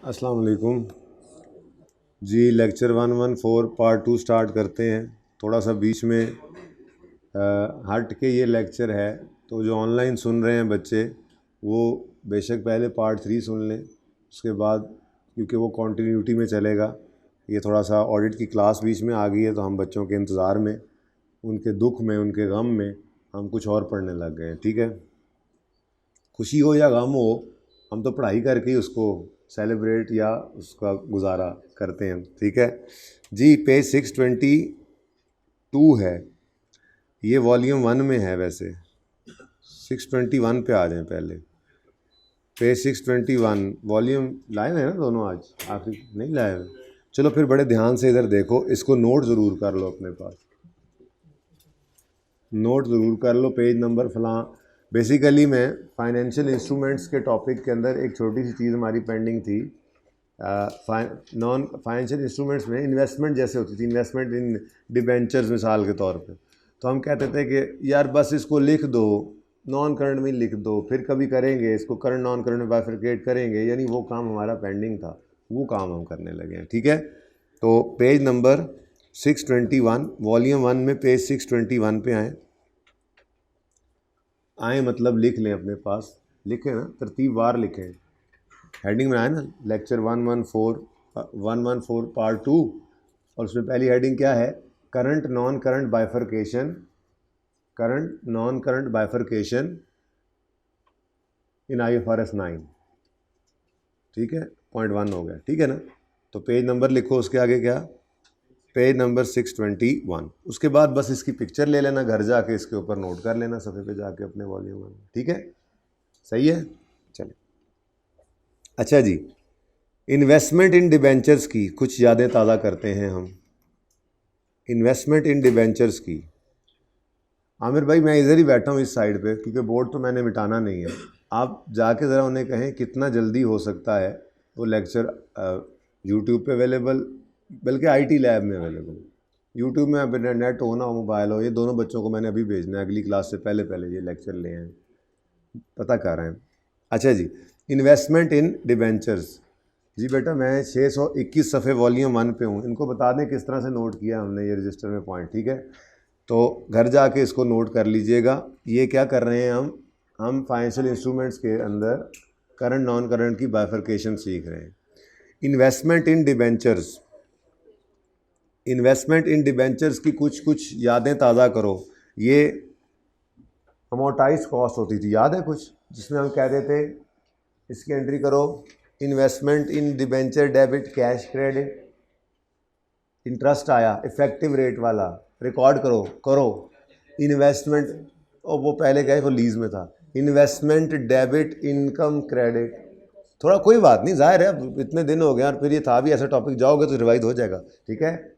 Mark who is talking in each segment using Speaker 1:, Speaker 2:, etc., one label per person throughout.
Speaker 1: अस्सलाम वालेकुम जी। Lecture 114 part 2 start करते हैं। थोड़ा सा बीच में हट के ये लेक्चर है, तो जो ऑनलाइन सुन रहे हैं बच्चे वो बेशक पहले पार्ट 3 सुन लें, उसके बाद क्योंकि वो कॉन्टीन्यूटी में चलेगा। ये थोड़ा सा ऑडिट की क्लास बीच में आ गई है, तो हम बच्चों के इंतज़ार में, उनके दुख में, उनके गम में हम कुछ और पढ़ने लग गए हैं। ठीक है, खुशी हो या गम हो, हम तो पढ़ाई करके ही उसको सेलिब्रेट या उसका गुजारा करते हैं। ठीक है जी। पेज 622 है, ये वॉल्यूम 1 में है। वैसे 621 पे आ जाएं पहले। पेज 621 वॉल्यूम लाए हैं ना दोनों, आज आखिरी नहीं लाए हैं। चलो फिर बड़े ध्यान से इधर देखो, इसको नोट ज़रूर कर लो, अपने पास नोट ज़रूर कर लो। पेज नंबर फलां। बेसिकली मैं फाइनेंशियल इंस्ट्रूमेंट्स के टॉपिक के अंदर एक छोटी सी चीज़ हमारी पेंडिंग थी। नॉन फाइनेंशियल इंस्ट्रूमेंट्स में इन्वेस्टमेंट जैसे होती थी, इन्वेस्टमेंट इन डिबेंचर्स मिसाल के तौर पे, तो हम कहते थे कि यार बस इसको लिख दो, नॉन करंट में लिख दो, फिर कभी करेंगे इसको, करंट नॉन करंट में बाइफरकेट करेंगे। यानी वो काम हमारा पेंडिंग था, वो काम हम करने लगे हैं। ठीक है, तो पेज नंबर 621 वॉल्यूम 1 में पेज 621 पे आए मतलब लिख लें अपने पास, लिखें ना, तरतीब वार लिखें। हेडिंग में आए ना, लेक्चर 114 पार्ट 2, और उसमें पहली हेडिंग क्या है? Current non current bifurcation, current non current bifurcation in IFRS 9। ठीक है, पॉइंट 1 हो गया। ठीक है ना, तो पेज नंबर लिखो, उसके आगे क्या? Page number 621। उसके बाद बस इसकी पिक्चर ले लेना, घर जाके इसके ऊपर नोट कर लेना सफ़े पे जाके अपने वॉल्यूम में। ठीक है, सही है। चलिए, अच्छा जी, इन्वेस्टमेंट इन डिबेंचर्स की कुछ यादें ताज़ा करते हैं हम। इन्वेस्टमेंट इन डिबेंचर्स की, आमिर भाई मैं इधर ही बैठा हूँ इस साइड पे, क्योंकि बोर्ड तो मैंने मिटाना नहीं है। आप जाके ज़रा उन्हें कहें कितना जल्दी हो सकता है वो लेक्चर यूट्यूब पे अवेलेबल, बल्कि IT लैब में अवेलेबल। यूट्यूब में अब नेट हो ना हो, मोबाइल हो, ये दोनों बच्चों को मैंने अभी भेजना है, अगली क्लास से पहले पहले ये लेक्चर ले आए, पता कर रहे हैं। अच्छा जी, इन्वेस्टमेंट इन डिबेंचर्स। जी बेटा मैं 621 सफ़े वॉल्यूम 1 पे हूँ। इनको बता दें किस तरह से नोट किया हमने ये रजिस्टर में पॉइंट। ठीक है, तो घर जाके इसको नोट कर लीजिएगा। ये क्या कर रहे हैं हम फाइनेंशियल इंस्ट्रूमेंट्स के अंदर करंट नॉन करंट की बाइफरकेशन सीख रहे हैं। इन्वेस्टमेंट इन डिबेंचर्स, इन्वेस्टमेंट इन डिबेंचर्स की कुछ यादें ताज़ा करो। ये अमोर्टाइज कॉस्ट होती थी, याद है कुछ, जिसमें हम कहते थे इसकी एंट्री करो, इन्वेस्टमेंट इन debenture debit cash credit, interest आया इफेक्टिव रेट वाला, रिकॉर्ड करो इन्वेस्टमेंट, और वो पहले गए वो लीज में था, इन्वेस्टमेंट डेबिट इनकम क्रेडिट। थोड़ा कोई बात नहीं, जाहिर है इतने दिन हो गए और फिर ये था भी ऐसा टॉपिक, जाओगे तो रिवाइज हो जाएगा। ठीक है,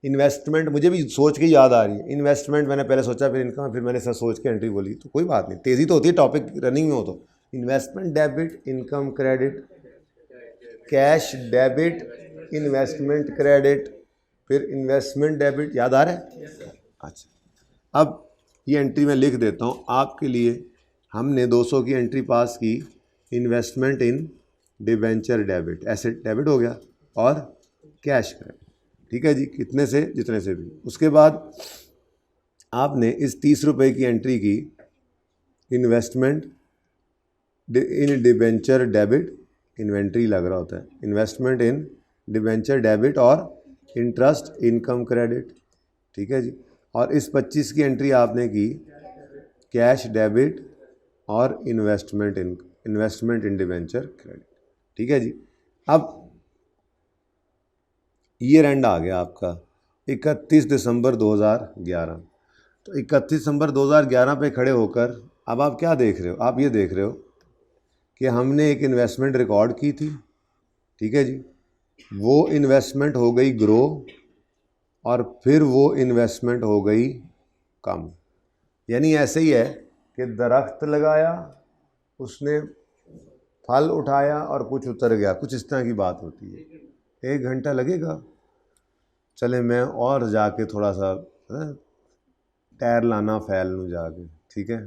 Speaker 1: इन्वेस्टमेंट मुझे भी सोच के याद आ रही है। इन्वेस्टमेंट मैंने पहले सोचा, फिर इनकम, फिर मैंने सब सोच के एंट्री बोली, तो कोई बात नहीं, तेज़ी तो होती है टॉपिक रनिंग में हो तो। Investment debit income credit, cash debit investment credit, फिर इन्वेस्टमेंट डेबिट, याद आ रहा है? अच्छा, अब ये एंट्री मैं लिख देता हूँ आपके लिए। हमने 200 की एंट्री पास की, इन्वेस्टमेंट इन डिबेंचर डेबिट, एसेट डेबिट हो गया, और कैश क्रेडिट। ठीक है जी, कितने से जितने से भी। उसके बाद आपने इस 30 रुपये की एंट्री की, इन्वेस्टमेंट इन डिबेंचर डेबिट, इन्वेंट्री लग रहा होता है, इन्वेस्टमेंट इन डिबेंचर डेबिट और इंटरेस्ट इनकम क्रेडिट। ठीक है जी, और इस 25 की एंट्री आपने की कैश डेबिट और इन्वेस्टमेंट इन डिबेंचर क्रेडिट। ठीक है जी, अब ईयर एंड आ गया आपका 31 दिसंबर 2011। तो 31 दिसंबर 2011 पे खड़े होकर अब आप क्या देख रहे हो? आप ये देख रहे हो कि हमने एक इन्वेस्टमेंट रिकॉर्ड की थी। ठीक है जी, वो इन्वेस्टमेंट हो गई ग्रो, और फिर वो इन्वेस्टमेंट हो गई कम। यानी ऐसे ही है कि दरख्त लगाया, उसने फल उठाया और कुछ उतर गया, कुछ इस तरह की बात होती है। 1 घंटा लगेगा, चले मैं और जाके थोड़ा सा टायर लाना फैल लूँ जाके। ठीक है,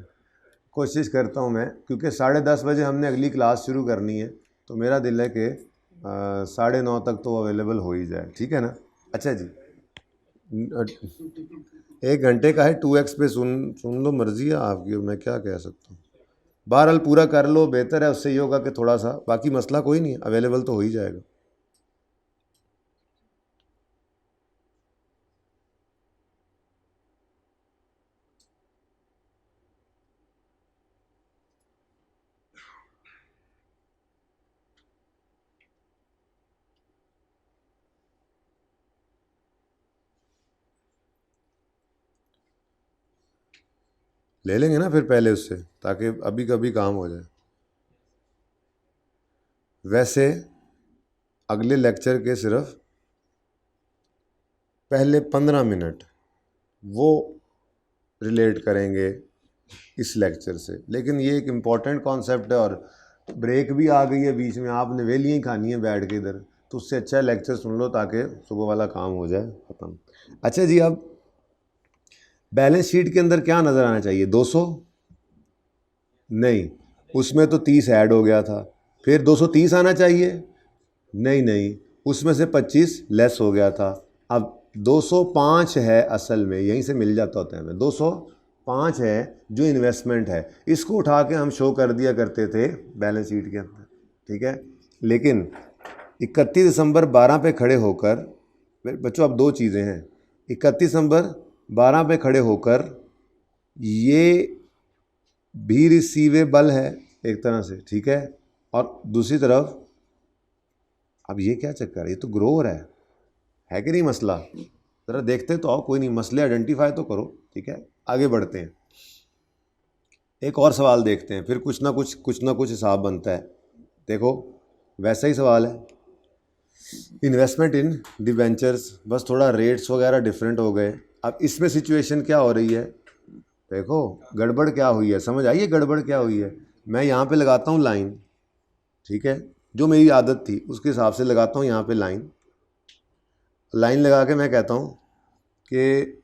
Speaker 1: कोशिश करता हूँ मैं, क्योंकि 10:30 बजे हमने अगली क्लास शुरू करनी है, तो मेरा दिल है कि 9:30 तक तो अवेलेबल हो ही जाए, ठीक है ना। अच्छा जी, 1 घंटे का है, 2x पे सुन लो, मर्जी है आपकी, मैं क्या कह सकता हूँ। बहरहाल पूरा कर लो, बेहतर है, उससे ये होगा कि थोड़ा सा, बाकी मसला कोई नहीं है, अवेलेबल तो हो ही जाएगा। ले लेंगे ना फिर पहले उससे, ताकि अभी कभी काम हो जाए। वैसे अगले लेक्चर के सिर्फ पहले 15 मिनट वो रिलेट करेंगे इस लेक्चर से, लेकिन ये एक इम्पॉर्टेंट कॉन्सेप्ट है और ब्रेक भी आ गई है बीच में, आपने वेलियाँ ही खानी है बैठ के इधर, तो उससे अच्छा लेक्चर सुन लो ताकि सुबह वाला काम हो जाए ख़त्म। अच्छा जी, अब बैलेंस शीट के अंदर क्या नज़र आना चाहिए? 200 नहीं, उसमें तो 30 ऐड हो गया था, फिर 230 आना चाहिए, नहीं, उसमें से 25 लेस हो गया था। अब 205 है असल में, यहीं से मिल जाता होता है हमें, 205 है जो इन्वेस्टमेंट है, इसको उठा के हम शो कर दिया करते थे बैलेंस शीट के अंदर, ठीक है। लेकिन 31 दिसंबर 12 पे खड़े होकर, बच्चों अब दो चीज़ें हैं, 31 दिसंबर 12 पे खड़े होकर ये भी रिसीवेबल है एक तरह से, ठीक है, और दूसरी तरफ अब ये क्या चक्कर है, ये तो ग्रो हो रहा है कि नहीं मसला? ज़रा देखते तो आओ, कोई नहीं, मसले आइडेंटिफाई तो करो, ठीक है, आगे बढ़ते हैं। एक और सवाल देखते हैं, फिर कुछ ना कुछ हिसाब बनता है। देखो वैसा ही सवाल है, इन्वेस्टमेंट इन डिबेंचर्स, बस थोड़ा रेट्स वगैरह डिफरेंट हो गए। अब इसमें सिचुएशन क्या हो रही है, देखो गड़बड़ क्या हुई है, समझ आइए गड़बड़ क्या हुई है। मैं यहाँ पे लगाता हूँ लाइन, ठीक है, जो मेरी आदत थी उसके हिसाब से लगाता हूँ यहाँ पे लाइन लगा के मैं कहता हूँ कि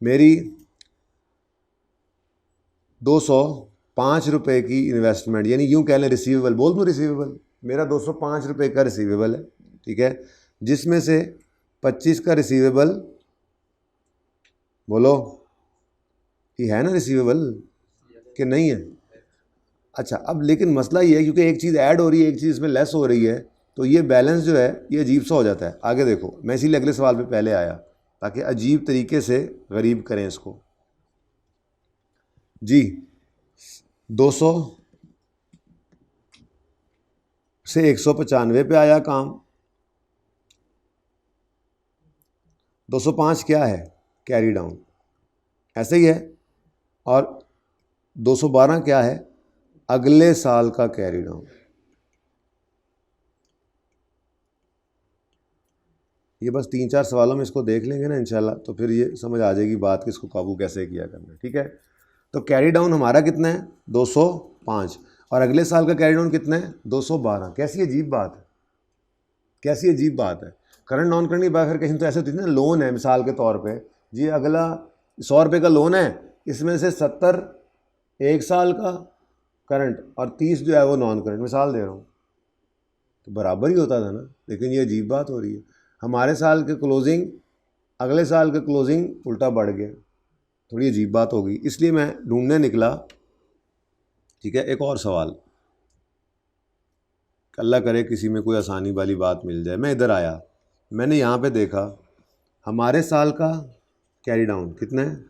Speaker 1: मेरी 205 रुपये की इन्वेस्टमेंट, यानी यूँ कह लें रिसीवेबल, बोल दूँ रिसीवेबल, मेरा 205 रुपये का रिसीवेबल है, ठीक है, जिसमें से 25 का रिसीवेबल, बोलो ये है ना रिसीवेबल कि नहीं है? अच्छा, अब लेकिन मसला ये है क्योंकि एक चीज़ ऐड हो रही है, एक चीज़ इसमें लेस हो रही है, तो ये बैलेंस जो है ये अजीब सा हो जाता है। आगे देखो, मैं इसीलिए अगले सवाल पे पहले आया ताकि अजीब तरीके से गरीब करें इसको जी। 200 से 195 पे आया काम, 205 क्या है, कैरी डाउन, ऐसे ही है, और 212 क्या है, अगले साल का कैरी डाउन। ये बस 3-4 सवालों में इसको देख लेंगे ना इंशाल्लाह, तो फिर ये समझ आ जाएगी बात कि इसको काबू कैसे किया करना है, ठीक है। तो कैरी डाउन हमारा कितना है, 205, और अगले साल का कैरी डाउन कितना है, 212। कैसी अजीब बात है, कैसी अजीब बात है। करंट नॉन करंट की बाइफरकेशन तो ऐसे होती है ना, लोन है मिसाल के तौर पे जी, अगला 100 रुपये का लोन है, इसमें से 70 1 साल का करंट और 30 जो है वो नॉन करंट, मिसाल दे रहा हूँ, तो बराबर ही होता था ना। लेकिन ये अजीब बात हो रही है, हमारे साल के क्लोजिंग अगले साल के क्लोजिंग उल्टा बढ़ गया, थोड़ी अजीब बात हो गई, इसलिए मैं ढूंढने निकला, ठीक है। एक और सवाल, अल्लाह करे किसी में कोई आसानी वाली बात मिल जाए। मैं इधर आया, मैंने यहाँ पे देखा हमारे साल का कैरी डाउन कितना है,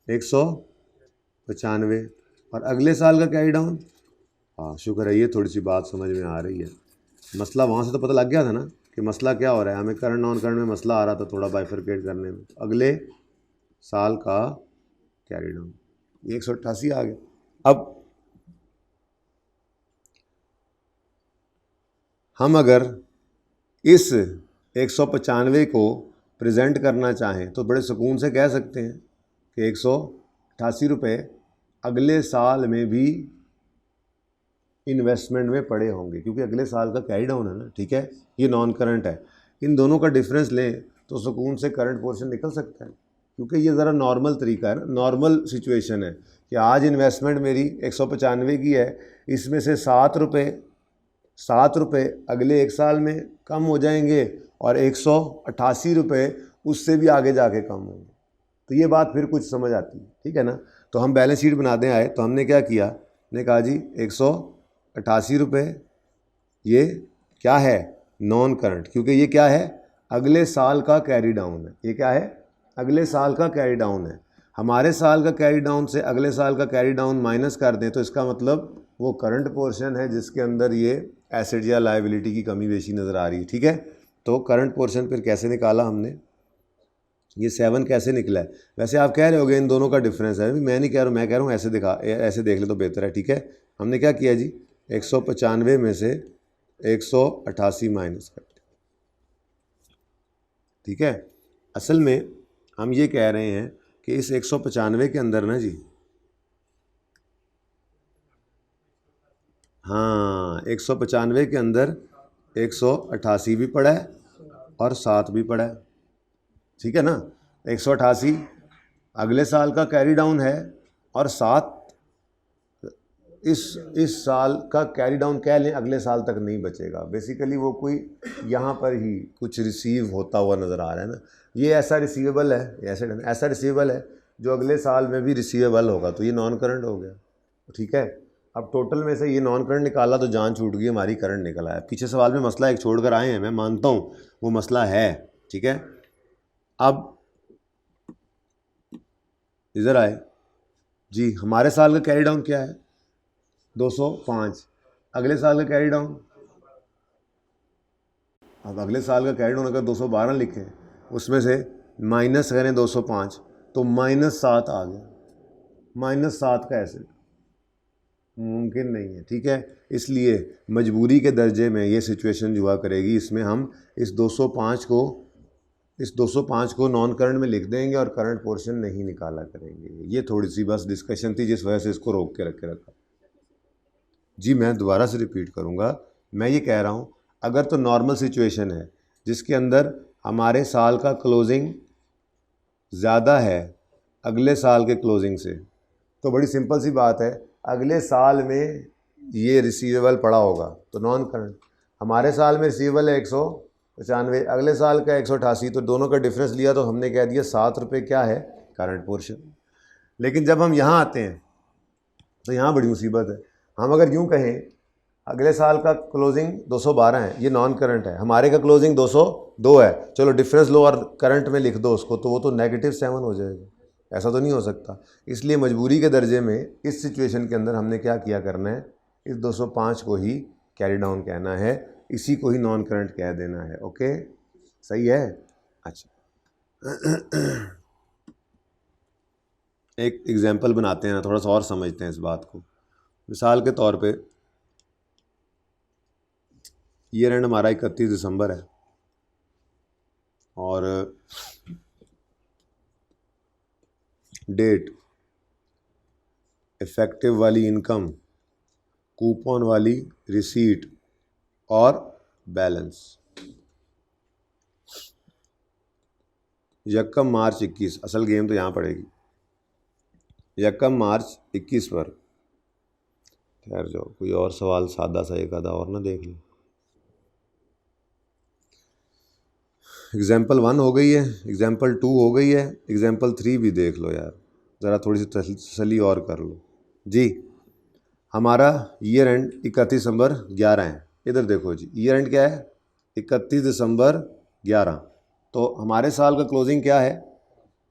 Speaker 1: 195, और अगले साल का कैरी डाउन, हाँ शुक्र है, ये थोड़ी सी बात समझ में आ रही है। मसला वहाँ से तो पता लग गया था ना कि मसला क्या हो रहा है, हमें करंट नॉन करंट में मसला आ रहा था थोड़ा बाइफरकेट करने में। अगले साल का कैरी डाउन 188 आ गया। अब हम अगर इस 195 को प्रेजेंट करना चाहें तो बड़े सुकून से कह सकते हैं कि 188 रुपये अगले साल में भी इन्वेस्टमेंट में पड़े होंगे, क्योंकि अगले साल का कैरी डाउन है ना, ठीक है, ये नॉन करंट है। इन दोनों का डिफरेंस लें तो सुकून से करंट पोर्शन निकल सकता है, क्योंकि ये ज़रा नॉर्मल तरीका है ना, नॉर्मल सिचुएशन है कि आज इन्वेस्टमेंट मेरी 195 की है, इसमें से ₹7 अगले 1 साल में कम हो जाएंगे और ₹188 उससे भी आगे जाके कम होंगे। तो ये बात फिर कुछ समझ आती है, ठीक है ना। तो हम बैलेंस शीट बनाते आए तो हमने क्या किया, हमने कहा जी ₹188 ये क्या है, नॉन करंट, क्योंकि ये क्या है, अगले साल का कैरी डाउन है। ये क्या है, अगले साल का कैरी डाउन है। हमारे साल का कैरी डाउन से अगले साल का कैरी डाउन माइनस कर दें तो इसका मतलब वो करंट पोर्शन है जिसके अंदर ये एसेट या लायबिलिटी की कमी बेशी नज़र आ रही है, ठीक है। तो करंट पोर्शन फिर कैसे निकाला हमने, ये 7 कैसे निकला है। वैसे आप कह रहे होगे इन दोनों का डिफरेंस है, मैं नहीं कह रहा हूँ, मैं कह रहा हूँ ऐसे देख ले तो बेहतर है, ठीक है। हमने क्या किया जी, 195 में से 188 माइनस कर दिया, ठीक है। असल में हम ये कह रहे हैं कि इस 195 के अंदर ना जी, हाँ 195 के अंदर 188 भी पड़ा है और 7 भी पड़ा है, ठीक है ना। 188 अगले साल का कैरी डाउन है और 7 इस साल का कैरी डाउन कह लें, अगले साल तक नहीं बचेगा। बेसिकली वो कोई यहाँ पर ही कुछ रिसीव होता हुआ नज़र आ रहा है ना, ये ऐसा रिसीवेबल है, ऐसा रिसीवेबल है जो अगले साल में भी रिसीवेबल होगा, तो ये नॉन करंट हो गया, ठीक है। अब टोटल में से ये नॉन करंट निकाला तो जान छूट गई, हमारी करंट निकल आया। पीछे सवाल में मसला एक छोड़ कर आए हैं, मैं मानता हूँ वो मसला है, ठीक है। अब इधर आए जी, हमारे साल का कैरी डाउन क्या है, 205। अगले साल का कैरी डाउन, अब अगले साल का कैरी डाउन अगर 212 लिखें, उसमें से माइनस करें 205 तो -7 आ गया। -7 का एसेट मुमकिन नहीं है, ठीक है। इसलिए मजबूरी के दर्जे में ये सिचुएशन जुआ करेगी। इसमें हम इस 205 को नॉन करंट में लिख देंगे और करंट पोर्शन नहीं निकाला करेंगे। ये थोड़ी सी बस डिस्कशन थी जिस वजह से इसको रोक के रखा जी। मैं दोबारा से रिपीट करूँगा, मैं ये कह रहा हूँ अगर तो नॉर्मल सिचुएशन है जिसके अंदर हमारे साल का क्लोजिंग ज़्यादा है अगले साल के क्लोजिंग से, तो बड़ी सिंपल सी बात है, अगले साल में ये रिसीवेबल पड़ा होगा तो नॉन करंट। हमारे साल में रिसीवेबल है 195, अगले साल का 188, तो दोनों का डिफरेंस लिया तो हमने कह दिया ₹7 क्या है, करंट पोर्शन। लेकिन जब हम यहाँ आते हैं तो यहाँ बड़ी मुसीबत है। हम अगर यूँ कहें अगले साल का क्लोजिंग 212 है, ये नॉन करंट है, हमारे का क्लोजिंग 202 है, चलो डिफरेंस लो और करंट में लिख दो उसको, तो वो तो -7 हो जाएगा। ऐसा तो नहीं हो सकता। इसलिए मजबूरी के दर्जे में इस सिचुएशन के अंदर हमने क्या किया करना है, इस 205 को ही कैरी डाउन कहना है, इसी को ही नॉन करंट कह देना है। ओके, सही है। अच्छा एक एग्जाम्पल बनाते हैं ना, थोड़ा सा और समझते हैं इस बात को। मिसाल के तौर पे ईयर एंड हमारा 31 दिसंबर है और डेट, इफेक्टिव वाली इनकम, कूपन वाली रिसीट और बैलेंस। यकम मार्च 21, असल गेम तो यहाँ पड़ेगी। यकम मार्च 21 पर, ठहर जाओ, कोई और सवाल सादा सा एक आधा और ना देख लो। एग्जाम्पल 1 हो गई है, एग्जाम्पल 2 हो गई है, एग्जाम्पल 3 भी देख लो यार, ज़रा थोड़ी सी तसल्ली और कर लो जी। हमारा ईयर एंड 31 दिसंबर 11 है। इधर देखो जी, ईयर एंड क्या है, 31 दिसंबर 11। तो हमारे साल का क्लोजिंग क्या है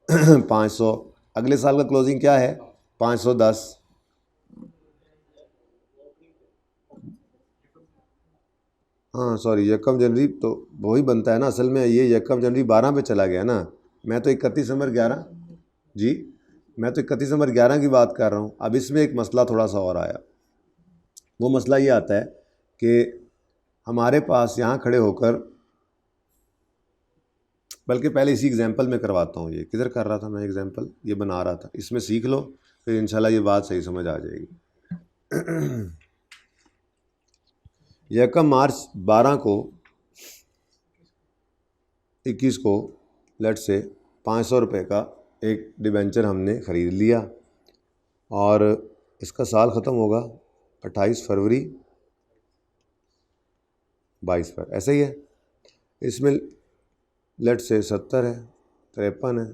Speaker 1: 500, अगले साल का क्लोजिंग क्या है 510। हाँ सॉरी, यकम जनवरी तो वही बनता है ना, असल में ये यकम जनवरी 12 पे चला गया ना। मैं तो 31 दिसंबर 11 जी, मैं तो 31 दिसंबर 11 की बात कर रहा हूँ। अब इसमें एक मसला थोड़ा सा और आया। वो मसला ये आता है कि हमारे पास यहाँ खड़े होकर, बल्कि पहले इसी एग्जाम्पल में करवाता हूँ। ये किधर कर रहा था मैं एग्जाम्पल, ये बना रहा था, इसमें सीख लो फिर इंशाल्लाह ये बात सही समझ आ जाएगी। यकम मार्च 12 को 21 को लेट से 500 रुपये का एक डिबेंचर हमने ख़रीद लिया और इसका साल ख़त्म होगा 28 फरवरी 22 पर, ऐसे ही है। इसमें लेट से 70 है, 53 है,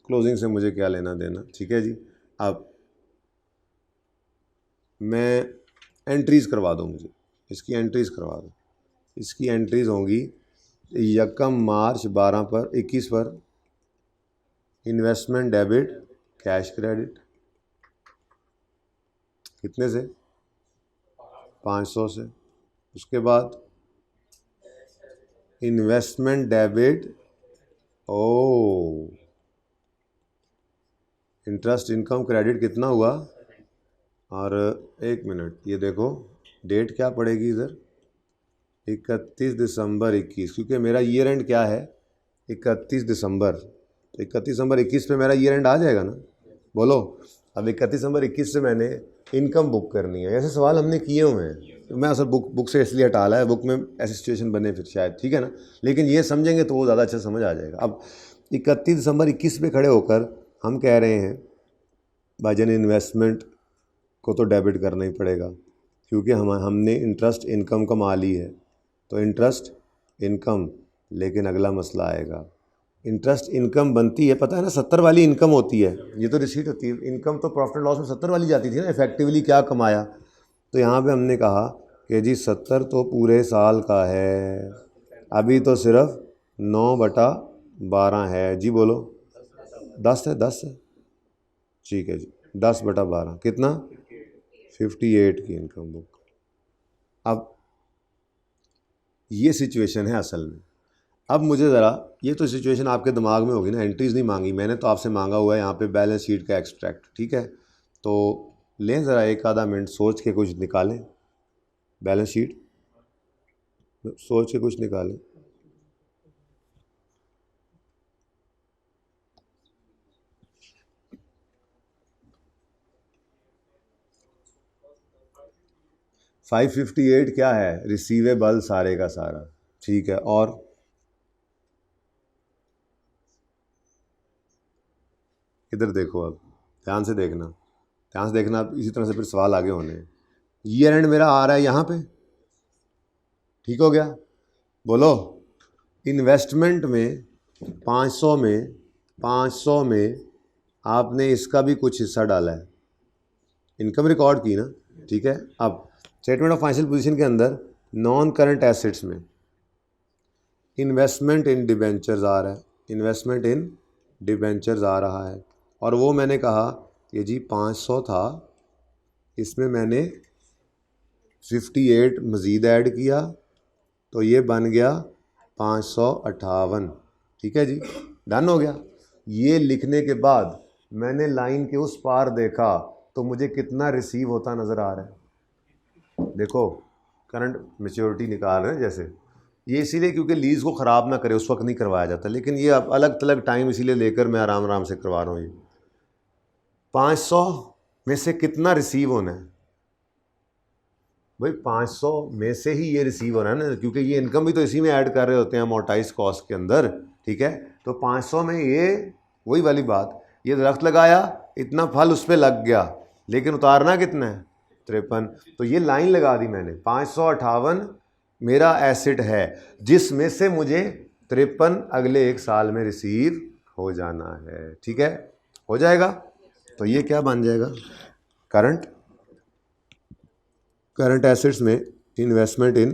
Speaker 1: क्लोजिंग से मुझे क्या लेना देना, ठीक है जी। अब मैं एंट्रीज़ करवा दो, मुझे इसकी एंट्रीज़ करवा दो। इसकी एंट्रीज़ होंगी 1 मार्च 12 पर 21 पर इन्वेस्टमेंट डेबिट कैश क्रेडिट, कितने से, 500 से। उसके बाद इन्वेस्टमेंट डेबिट, ओ इंटरेस्ट इनकम क्रेडिट कितना हुआ, और 1 मिनट ये देखो डेट क्या पड़ेगी इधर, 31 दिसंबर 21, क्योंकि मेरा ईयर एंड क्या है 31 दिसंबर, तो 31 दिसंबर 21 पे मेरा ईयर एंड आ जाएगा ना, बोलो। अब 31 दिसंबर 21 से मैंने इनकम बुक करनी है, ऐसे सवाल हमने किए हुए हैं, तो मैं असल बुक से इसलिए हटा ला है, बुक में ऐसी सिचुएशन बने फिर शायद, ठीक है ना, लेकिन ये समझेंगे तो वो ज़्यादा अच्छा समझ आ जाएगा। अब 31 दिसंबर 21 पे खड़े होकर हम कह रहे हैं भाईजान इन्वेस्टमेंट को तो डेबिट करना ही पड़ेगा, क्योंकि हमने इंटरेस्ट इनकम कमा ली है, तो इंटरेस्ट इनकम। लेकिन अगला मसला आएगा, इंटरेस्ट इनकम बनती है, पता है ना 70 वाली इनकम होती है, ये तो रिसीट होती है, इनकम तो प्रॉफिट लॉस में 70 वाली जाती थी ना, इफेक्टिवली क्या कमाया। तो यहाँ पे हमने कहा कि जी 70 तो पूरे साल का है, अभी तो सिर्फ 9/12 है जी, बोलो 10 है, 10 है, ठीक है जी, 10/12 कितना, 58 की इनकम बुक। अब ये सिचुएशन है असल में। अब मुझे ज़रा, ये तो सिचुएशन आपके दिमाग में होगी ना, एंट्रीज़ नहीं मांगी मैंने, तो आपसे मांगा हुआ है यहाँ पे बैलेंस शीट का एक्सट्रैक्ट, ठीक है। तो लें ज़रा एक आधा मिनट सोच के कुछ निकालें, बैलेंस शीट सोच के कुछ निकालें। $558 क्या है, रिसीवेबल सारे का सारा, ठीक है। और इधर देखो, अब ध्यान से देखना, ध्यान से देखना, अब इसी तरह से फिर सवाल आगे होने हैं। ईयर एंड मेरा आ रहा है यहाँ पे, ठीक हो गया, बोलो। इन्वेस्टमेंट में 500 में आपने इसका भी कुछ हिस्सा डाला है, इनकम रिकॉर्ड की ना, ठीक है। अब स्टेटमेंट ऑफ फाइनेंशियल पोजीशन के अंदर नॉन करंट एसेट्स में इन्वेस्टमेंट इन डिबेंचर्स आ रहा है, इन्वेस्टमेंट इन डिबेंचर्स आ रहा है, और वो मैंने कहा कि जी 500 था, इसमें मैंने 58 मज़ीद ऐड किया, तो ये बन गया 558, ठीक है जी, डन हो गया। ये लिखने के बाद मैंने लाइन के उस पार देखा तो मुझे कितना रिसीव होता नज़र आ रहा है, देखो करंट मेच्योरिटी निकाल रहे हैं जैसे, ये इसीलिए क्योंकि लीज़ को ख़राब ना करे उस वक्त नहीं करवाया जाता, लेकिन ये अब अलग थलग टाइम इसीलिए लेकर मैं आराम आराम से करवा रहा हूँ। ये 500 में से कितना रिसीव होना है भाई, 500 में से ही ये रिसीव हो रहा है ना, क्योंकि ये इनकम भी तो इसी में ऐड कर रहे होते हैं अमोर्टाइज कॉस्ट के अंदर, ठीक है। तो 500 में ये वही वाली बात, ये दरख्त लगाया, इतना फल उस पर लग गया, लेकिन उतारना कितना है, 53। तो ये लाइन लगा दी मैंने, 558 मेरा एसेट है जिसमें से मुझे 53 अगले 1 साल में रिसीव हो जाना है, ठीक है, हो जाएगा। तो ये क्या बन जाएगा, करंट एसेट्स में इन्वेस्टमेंट इन,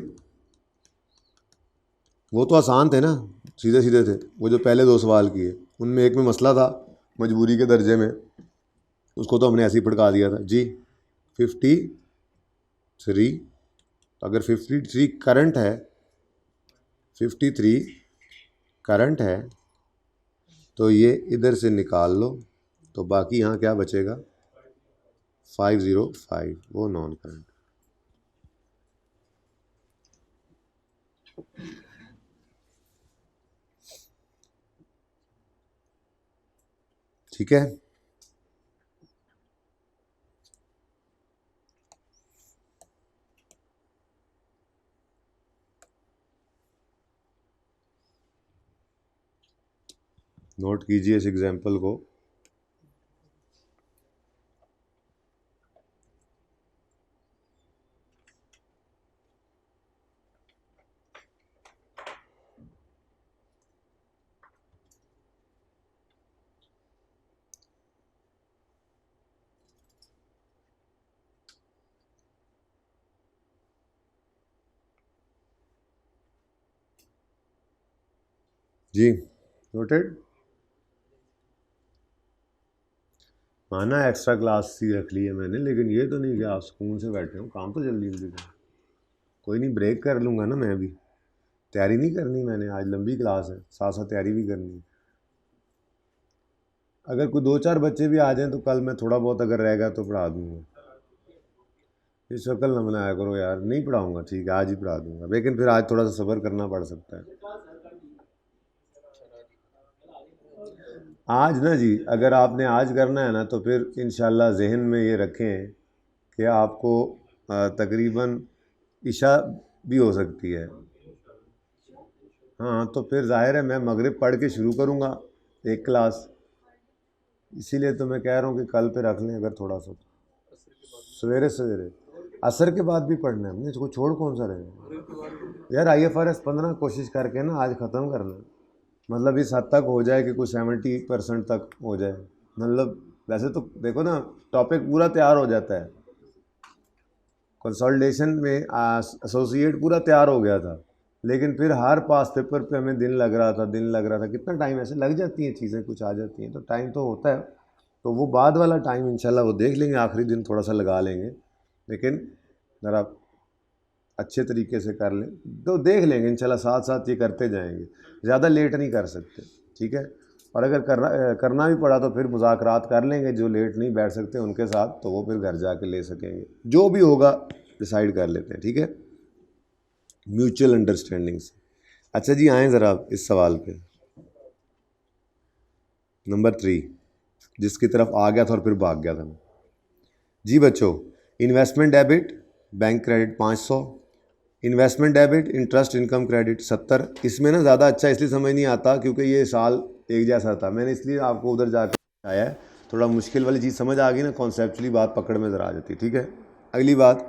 Speaker 1: वो तो आसान थे ना, सीधे सीधे थे, वो जो पहले 2 सवाल किए उनमें एक में मसला था मजबूरी के दर्जे में, उसको तो हमने ऐसे ही भड़का दिया था जी। 53, अगर 53 करंट है, 53 करंट है, तो ये इधर से निकाल लो, तो बाकी यहाँ क्या बचेगा, 505, वो नॉन करंट, ठीक है। नोट कीजिए इस एग्जाम्पल को। जी नोटेड। माना एक्स्ट्रा क्लास सी रख ली है मैंने, लेकिन ये तो नहीं कि आप सुकून से बैठे हो, काम तो जल्दी जल्दी करें। कोई नहीं, ब्रेक कर लूँगा ना मैं भी, तैयारी नहीं करनी मैंने, आज लंबी क्लास है, साथ साथ तैयारी भी करनी है। अगर कोई 2-4 बच्चे भी आ जाएं तो कल मैं थोड़ा बहुत अगर रहेगा तो पढ़ा दूँगा। ये शक्ल न बनाया करो यार, नहीं पढ़ाऊँगा, ठीक है आज ही पढ़ा दूँगा, लेकिन फिर आज थोड़ा सा सब्र करना पड़ सकता है। आज ना जी, अगर आपने आज करना है ना तो फिर इंशाल्लाह ज़हन में ये रखें कि आपको तकरीबन इशा भी हो सकती है। हाँ तो फिर ज़ाहिर है मैं मगरिब पढ़ के शुरू करूँगा एक क्लास, इसीलिए तो मैं कह रहा हूँ कि कल पे रख लें अगर थोड़ा सा, सवेरे सवेरे असर के बाद भी पढ़ना है हमने, इसको छोड़ कौन सा रहेगा यार। IFRS 15 कोशिश करके ना आज ख़त्म करना, मतलब इस हद तक हो जाए कि कुछ 70% तक हो जाए। मतलब वैसे तो देखो ना टॉपिक पूरा तैयार हो जाता है, कंसोलिडेशन में एसोसिएट पूरा तैयार हो गया था, लेकिन फिर हर पास पेपर पे हमें दिन लग रहा था, कितना टाइम ऐसे लग जाती हैं चीज़ें, कुछ आ जाती हैं तो टाइम तो होता है। तो वो बाद वाला टाइम इंशाल्लाह वो देख लेंगे, आखिरी दिन थोड़ा सा लगा लेंगे, लेकिन ज़रा अच्छे तरीके से कर लें तो देख लेंगे इंशाल्लाह, साथ साथ ये करते जाएंगे, ज़्यादा लेट नहीं कर सकते, ठीक है। और अगर करना भी पड़ा तो फिर मुज़ाकरात कर लेंगे, जो लेट नहीं बैठ सकते उनके साथ, तो वो फिर घर जाके ले सकेंगे, जो भी होगा डिसाइड कर लेते हैं, ठीक है, म्यूचुअल अंडरस्टैंडिंग से। अच्छा जी आएँ ज़रा इस सवाल पे, नंबर 3 जिसकी तरफ आ गया था और फिर भाग गया था मैं। जी बच्चों, investment debit bank credit 500, investment debit interest income credit 70। इसमें ना ज़्यादा अच्छा इसलिए समझ नहीं आता क्योंकि ये साल एक जैसा था, मैंने इसलिए आपको उधर जाकर आया है, थोड़ा मुश्किल वाली चीज़ समझ आ गई ना, कॉन्सेप्चुअली बात पकड़ में ज़रा आ जाती, ठीक है। अगली बात,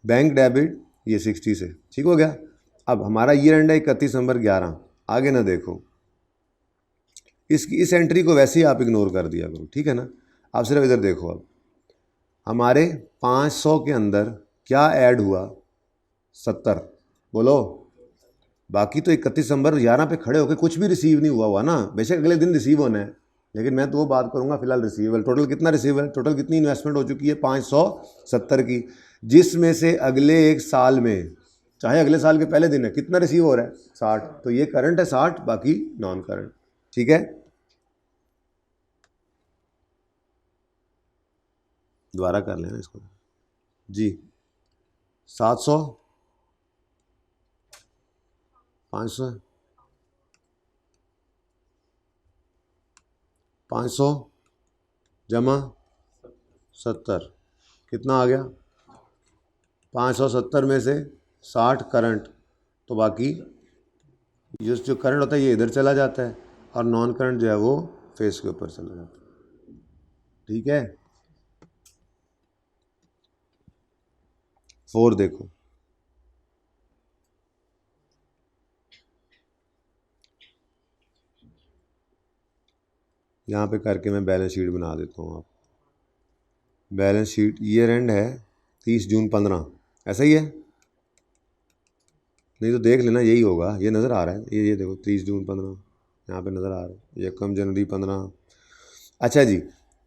Speaker 1: बैंक डेबिट ये 60 से ठीक हो गया। अब हमारा ईयर एंड है 31 नवंबर 11, आगे ना देखो, इस एंट्री को वैसे ही आप इग्नोर कर दिया करो, ठीक है ना। आप सिर्फ इधर देखो, अब हमारे 500 के अंदर क्या ऐड हुआ, 70, बोलो। बाकी तो 31 दिसंबर 11 पे खड़े होकर कुछ भी रिसीव नहीं हुआ ना, बेशक अगले दिन रिसीव होना है, लेकिन मैं तो वो बात करूंगा फिलहाल रिसीवेबल। टोटल कितना रिसीवेबल, टोटल कितनी इन्वेस्टमेंट हो चुकी है 570 की, जिसमें से अगले एक साल में, चाहे अगले साल के पहले दिन है, कितना रिसीव हो रहा है 60, तो ये करंट है 60, बाकी नॉन करंट, ठीक है। दोबारा कर लेना इसको जी, 700 500 500 जमा 70, कितना आ गया 570 में से 60 करंट, तो बाकी जो करंट होता है ये इधर चला जाता है, और नॉन करंट जो है वो फेस के ऊपर चला जाता है, ठीक है। 4 देखो, यहाँ पे करके मैं बैलेंस शीट बना देता हूँ। आप बैलेंस शीट ईयर एंड है 30 जून 15, ऐसा ही है, नहीं तो देख लेना यही होगा, ये नज़र आ रहा है, ये देखो 30 जून 15 यहाँ पे नज़र आ रहा है, ये कम जनवरी 15। अच्छा जी,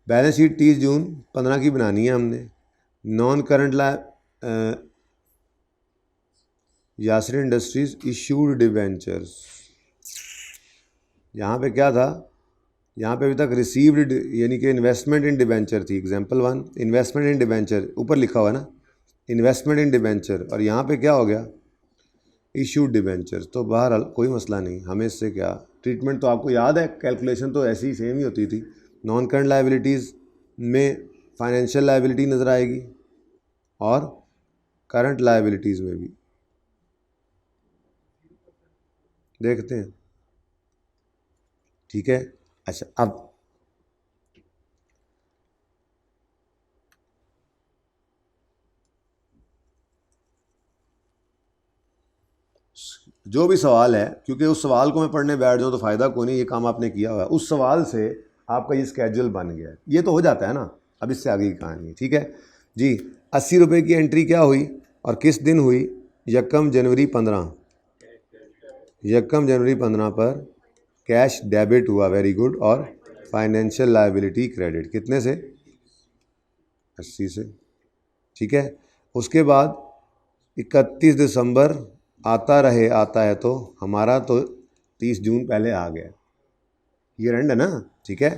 Speaker 1: बैलेंस शीट 30 जून 15 की बनानी है हमने। Non current Yasir industries issued debentures, यहाँ पे क्या था, यहाँ पे अभी तक रिसीव्ड यानी कि इन्वेस्टमेंट इन डिवेंचर थी, एग्जांपल 1 इन्वेस्टमेंट इन डिवेंचर, ऊपर लिखा हुआ है ना इन्वेस्टमेंट इन डिवेंचर, और यहाँ पे क्या हो गया इशूड डिवेंचर। तो बहरहाल कोई मसला नहीं, हमें इससे क्या, ट्रीटमेंट तो आपको याद है, कैलकुलेशन तो ऐसी ही सेम ही होती थी। नॉन करंट लायबिलिटीज़ में फाइनेंशियल लायबिलिटी नज़र आएगी और करंट लायबिलिटीज़ में भी, देखते हैं, ठीक है। अच्छा अब जो भी सवाल है, क्योंकि उस सवाल को मैं पढ़ने बैठ जाऊँ तो फ़ायदा कोई नहीं, ये काम आपने किया हुआ है, उस सवाल से आपका ये स्केड्यूल बन गया है, ये तो हो जाता है ना, अब इससे आगे की कहानी है, ठीक है जी। 80 रुपये की एंट्री क्या हुई और किस दिन हुई, 1 जनवरी 15, यकम जनवरी 15 पर कैश डेबिट हुआ, वेरी गुड, और फाइनेंशियल लायबिलिटी क्रेडिट कितने से? 80 से, ठीक है। उसके बाद 31 दिसंबर आता है तो हमारा तो 30 जून पहले आ गया, ईयर एंड है ना, ठीक है।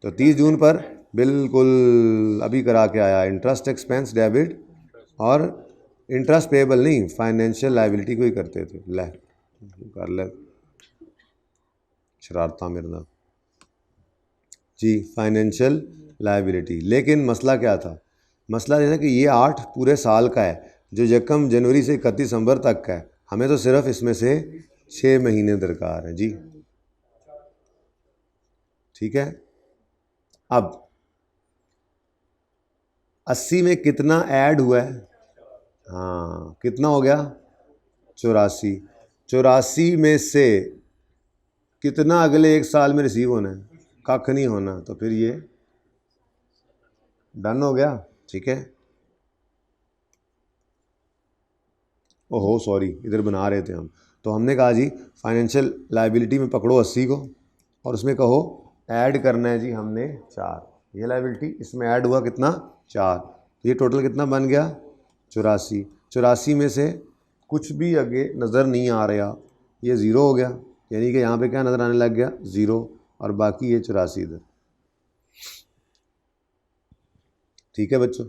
Speaker 1: तो 30 जून पर बिल्कुल अभी करा के आया, इंटरेस्ट एक्सपेंस डेबिट, और इंटरेस्ट पेएबल नहीं, फाइनेंशियल लायबिलिटी को ही करते थे। ले कर ले शरारता मेरे ना जी, फाइनेंशियल लायबिलिटी। लेकिन मसला क्या था? मसला ये था कि ये 8 पूरे साल का है, जो यकम जनवरी से 31 दिसंबर तक का है। हमें तो सिर्फ इसमें से 6 महीने दरकार है जी, ठीक है। अब 80 में कितना ऐड हुआ है? हाँ, कितना हो गया? 84। 84 में से कितना अगले 1 साल में रिसीव होना है? कख नहीं होना, तो फिर ये डन हो गया, ठीक है। ओहो सॉरी, इधर बना रहे थे हम, तो हमने कहा जी फाइनेंशियल लायबिलिटी में पकड़ो 80 को और उसमें कहो ऐड करना है जी हमने 4, ये लायबिलिटी इसमें ऐड हुआ कितना? 4, तो ये टोटल कितना बन गया? 84। 84 में से कुछ भी आगे नज़र नहीं आ रहा, ये ज़ीरो हो गया, यानी कि यहाँ पे क्या नज़र आने लग गया? ज़ीरो, और बाकी ये 84 इधर, ठीक है बच्चों।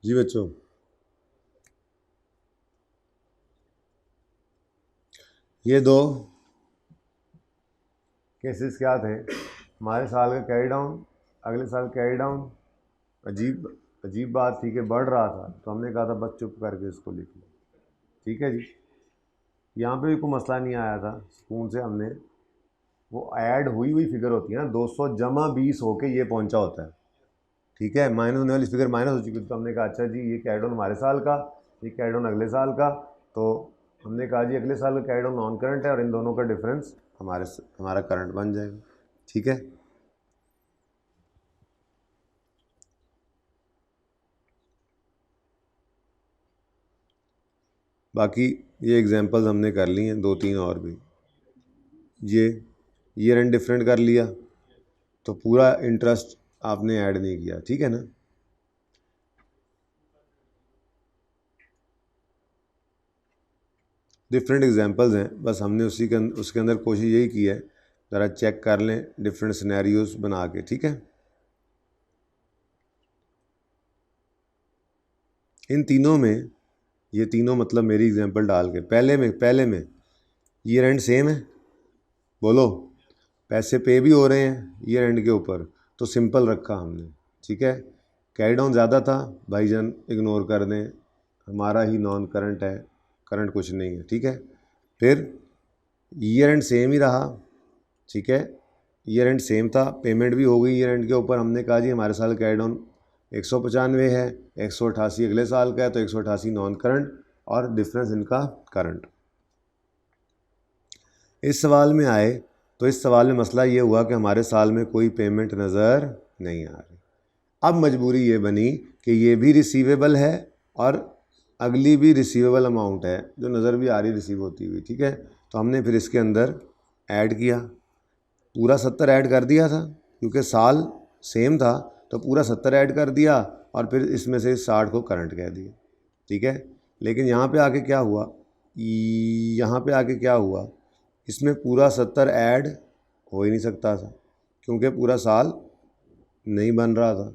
Speaker 1: जी बच्चों, ये दो केसेस क्या थे? हमारे साल का कैरी डाउन, अगले साल कैरी डाउन, अजीब बात थी कि बढ़ रहा था, तो हमने कहा था बस चुप करके इसको लिख लो, ठीक है जी। यहाँ पे भी कोई मसला नहीं आया था, स्पून से हमने, वो ऐड हुई फिगर होती है ना, 200 जमा 20 होके ये पहुँचा होता है, ठीक है। माइनस होने वाली फिगर माइनस हो चुकी थी, तो हमने कहा अच्छा जी ये कैरी डाउन हमारे साल का, ये कैरी डाउन अगले साल का, तो हमने कहा जी अगले साल का कैरी डाउन नॉन करंट है और इन दोनों का डिफरेंस हमारा करंट बन जाएगा, ठीक है। बाकी ये एग्जांपल्स हमने कर ली हैं, 2-3 और भी। ये ईयर एंड डिफरेंट कर लिया, तो पूरा इंटरेस्ट आपने ऐड नहीं किया, ठीक है ना। डिफरेंट एग्जांपल्स हैं, बस हमने उसके अंदर कोशिश यही की है, ज़रा चेक कर लें डिफरेंट सिनेरियोज बना के, ठीक है। इन तीनों में, ये तीनों मतलब मेरी एग्जांपल डाल के, पहले में ईयर एंड सेम है, बोलो, पैसे पे भी हो रहे हैं ईयर एंड के ऊपर, तो सिंपल रखा हमने, ठीक है। कैरी डाउन ज़्यादा था, भाईजान इग्नोर कर दें, हमारा ही नॉन करंट है, करंट कुछ नहीं है, ठीक है। फिर ईयर एंड सेम ही रहा, ठीक है, ईयर एंड सेम था, पेमेंट भी हो गई ईयर एंड के ऊपर। हमने कहा जी हमारे साल कैरी डाउन 195 है, 188 अगले साल का है, तो 188 नॉन करंट और डिफरेंस इनका करंट। इस सवाल में आए तो इस सवाल में मसला ये हुआ कि हमारे साल में कोई पेमेंट नज़र नहीं आ रही। अब मजबूरी ये बनी कि ये भी रिसीवेबल है और अगली भी रिसीवेबल अमाउंट है जो नज़र भी आ रही रिसीव होती हुई, ठीक है। तो हमने फिर इसके अंदर ऐड किया, पूरा 70 ऐड कर दिया था, क्योंकि साल सेम था, तो पूरा 70 ऐड कर दिया और फिर इसमें से 60 को करंट कह दिया, ठीक है। लेकिन यहाँ पे आके क्या हुआ, इसमें पूरा 70 ऐड हो ही नहीं सकता था, क्योंकि पूरा साल नहीं बन रहा था।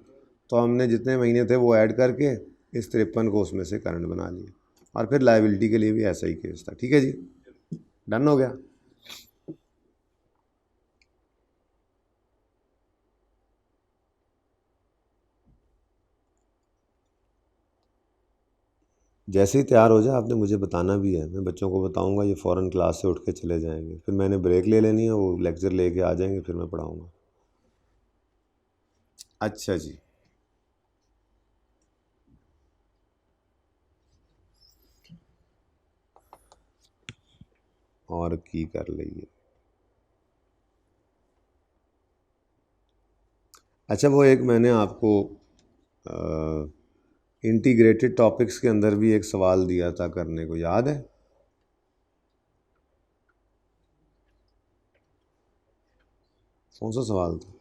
Speaker 1: तो हमने जितने महीने थे वो ऐड करके इस 53 को उसमें से करंट बना लिया, और फिर लायबिलिटी के लिए भी ऐसा ही केस था, ठीक है जी, डन हो गया। जैसे ही तैयार हो जाए आपने मुझे बताना भी है, मैं बच्चों को बताऊंगा, ये फ़ौरन क्लास से उठ के चले जाएंगे, फिर मैंने ब्रेक ले लेनी है, वो लेक्चर लेके आ जाएंगे, फिर मैं पढ़ाऊंगा। अच्छा जी, और की कर लीजिए। अच्छा, वो एक मैंने आपको इंटीग्रेटेड टॉपिक्स के अंदर भी एक सवाल दिया था करने को, याद है? कौन सा सवाल था?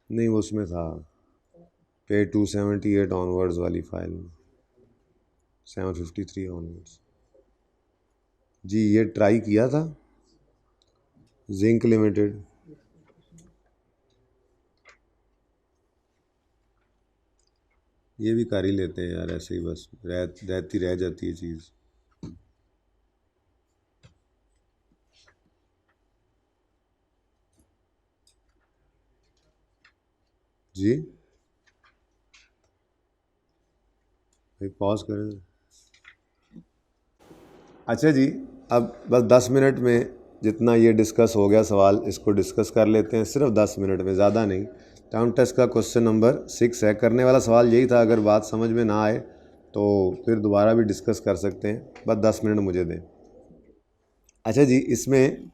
Speaker 1: नहीं, वो उसमें था पेज 278 ऑनवर्ड्स वाली फाइल में, 753 ऑनवर्ड्स। जी, ये ट्राई किया था जिंक लिमिटेड। ये भी कर ही लेते हैं यार, ऐसे ही बस रहती रह जाती है चीज़। जी भाई, पॉज करें। अच्छा जी, अब बस 10 मिनट में जितना ये डिस्कस हो गया सवाल, इसको डिस्कस कर लेते हैं सिर्फ 10 मिनट में, ज़्यादा नहीं। टर्म टेस्ट का क्वेश्चन नंबर 6 है, करने वाला सवाल यही था, अगर बात समझ में ना आए तो फिर दोबारा भी डिस्कस कर सकते हैं, बस 10 मिनट मुझे दें। अच्छा जी, इसमें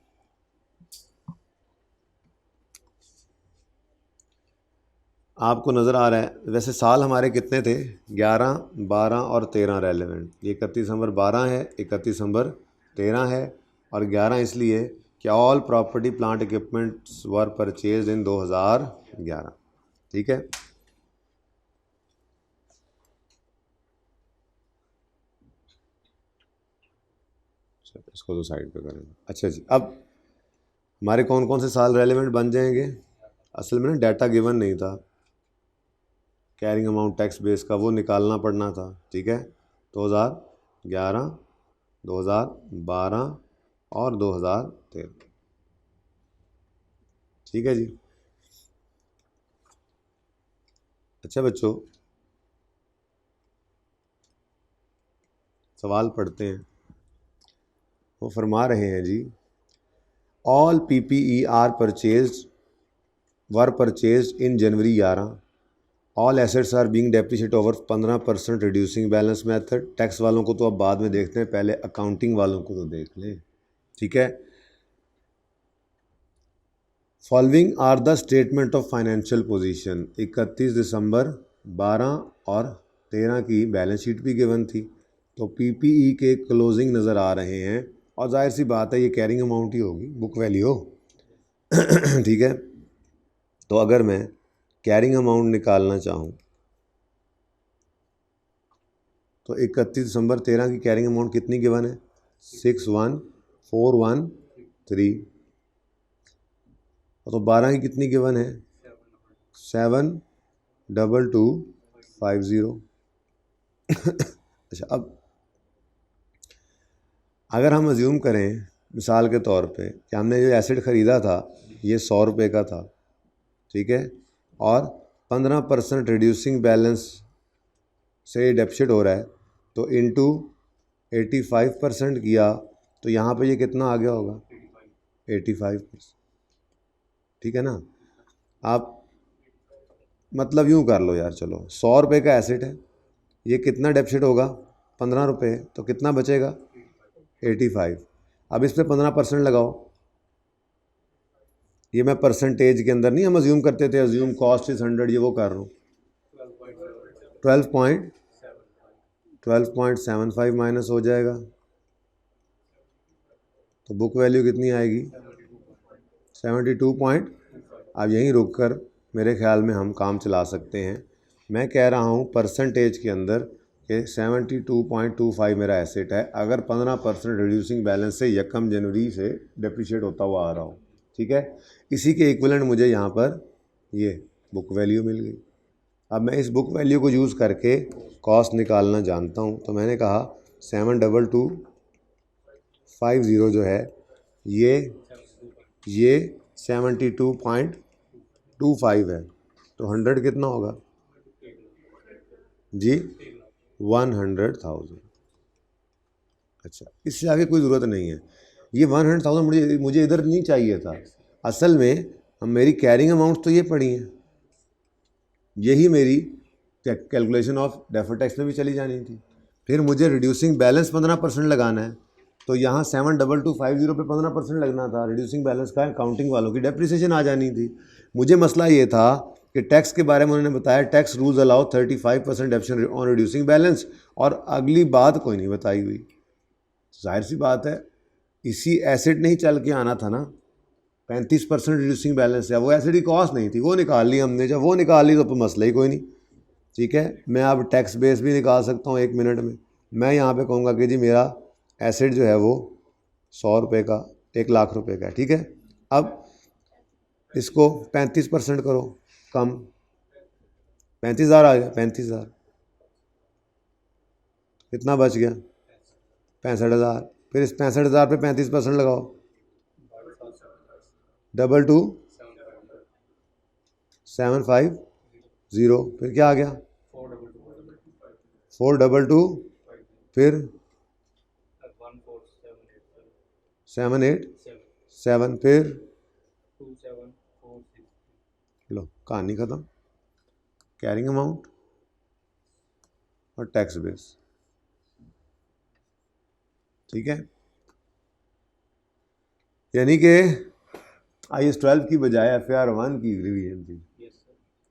Speaker 1: आपको नज़र आ रहा है, वैसे साल हमारे कितने थे? 11, 12 और 13 रेलेवेंट। ये 31 दिसंबर 12 है, 31 दिसंबर 13 है, और 11 इसलिए कि ऑल प्रॉपर्टी प्लांट इक्विपमेंट्स वर परचेज इन 2011। ठीक है, इसको तो साइड पे करें। अच्छा जी, अब हमारे कौन कौन से साल रेलेवेंट बन जाएंगे? असल में ना डाटा गिवन नहीं था, कैरिंग अमाउंट टैक्स बेस का वो निकालना पड़ना था। ठीक है, 2011, 2012 और 2013। ठीक है जी। अच्छा बच्चों, सवाल पढ़ते हैं। वो फरमा रहे हैं जी, all PPE are purchase were purchase in January 11, all assets are being depreciate over 15% reducing balance method. Tax वालों को तो अब बाद में देखते हैं, पहले अकाउंटिंग वालों को तो देख लें। ठीक है, following are the statement of financial position. 31 दिसंबर 12 और 13 की बैलेंस शीट भी गिवन थी, तो PPE के क्लोजिंग नज़र आ रहे हैं, और जाहिर सी बात है ये कैरिंग अमाउंट ही होगी, बुक वैल्यू। ठीक है, तो अगर मैं कैरिंग अमाउंट निकालना चाहूँ तो 31 दिसंबर 13 की कैरिंग अमाउंट कितनी गिवन है? 61413। तो 12 की कितनी गिवन है? 72250। अच्छा, अब अगर हम अज्यूम करें मिसाल के तौर पे कि हमने जो एसेट ख़रीदा था ये 100 रुपये का था, ठीक है, और 15% रिड्यूसिंग बैलेंस से डेप्सिट हो रहा है, तो इनटू 85% किया तो यहाँ पे ये कितना आ गया होगा? 85%। ठीक है ना? आप मतलब यूँ कर लो यार, चलो 100 रुपये का एसेट है, ये कितना डेप्सिट होगा? 15 रुपये, तो कितना बचेगा? 85। अब इस पर 15% लगाओ। ये मैं परसेंटेज के अंदर नहीं, हम अज्यूम करते थे, अज्यूम कॉस्ट इज़ 100, ये वो कर रहा हूँ। 12.75 माइनस हो जाएगा, तो बुक वैल्यू कितनी आएगी? 72 पॉइंट। अब यहीं रुक कर मेरे ख्याल में हम काम चला सकते हैं। मैं कह रहा हूँ परसेंटेज के अंदर कि 72.25 मेरा एसेट है, अगर 15% रिड्यूसिंग बैलेंस से 1 जनवरी से डिप्रिशिएट होता हुआ आ रहा हो। ठीक है, इसी के इक्विवेलेंट मुझे यहाँ पर ये बुक वैल्यू मिल गई। अब मैं इस बुक वैल्यू को यूज़ करके कॉस्ट निकालना जानता हूँ, तो मैंने कहा 72250 जो है ये 72.25 है, तो 100 कितना होगा जी? 100,000। अच्छा, इससे आगे कोई ज़रूरत नहीं है। ये 100,000 मुझे इधर नहीं चाहिए था। असल में हम मेरी कैरिंग अमाउंट तो ये पड़ी हैं, यही मेरी कैलकुलेशन ऑफ डेफर्ड टैक्स में भी चली जानी थी। फिर मुझे रिड्यूसिंग बैलेंस 15% लगाना है, तो यहाँ 72250 पे 15% लगना था। रिड्यूसिंग बैलेंस का काउंटिंग वालों की डेप्रिसिएशन आ जानी थी। मुझे मसला ये था कि टैक्स के बारे में उन्होंने बताया tax rules allow 35% डेप्शन on reducing balance, और अगली बात कोई नहीं बताई हुई। जाहिर सी बात है, इसी एसेट नहीं चल के आना था ना। 35% रिड्यूसिंग बैलेंस है, वो एसेट की कॉस्ट नहीं थी, वो निकाल ली हमने। जब वो निकाल ली तो मसला ही कोई नहीं। ठीक है, मैं अब टैक्स बेस भी निकाल सकता हूँ 1 मिनट में। मैं यहाँ पे कहूँगा कि जी मेरा एसेट जो है वो 100 रुपये का 1 लाख रुपए का है। ठीक है, अब इसको 35% करो कम, 35,000 आ गया। 35,000 कितना बच गया? 65,000। फिर इस 65,000 पे 35% लगाओ, 22750। फिर क्या आ गया? 422। फिर 787। फिर लो, कहानी ख़त्म। कैरिंग अमाउंट और टैक्स बेस। ठीक है, यानी कि IAS 12 की बजाय FAR 1 की रिवीजन थी।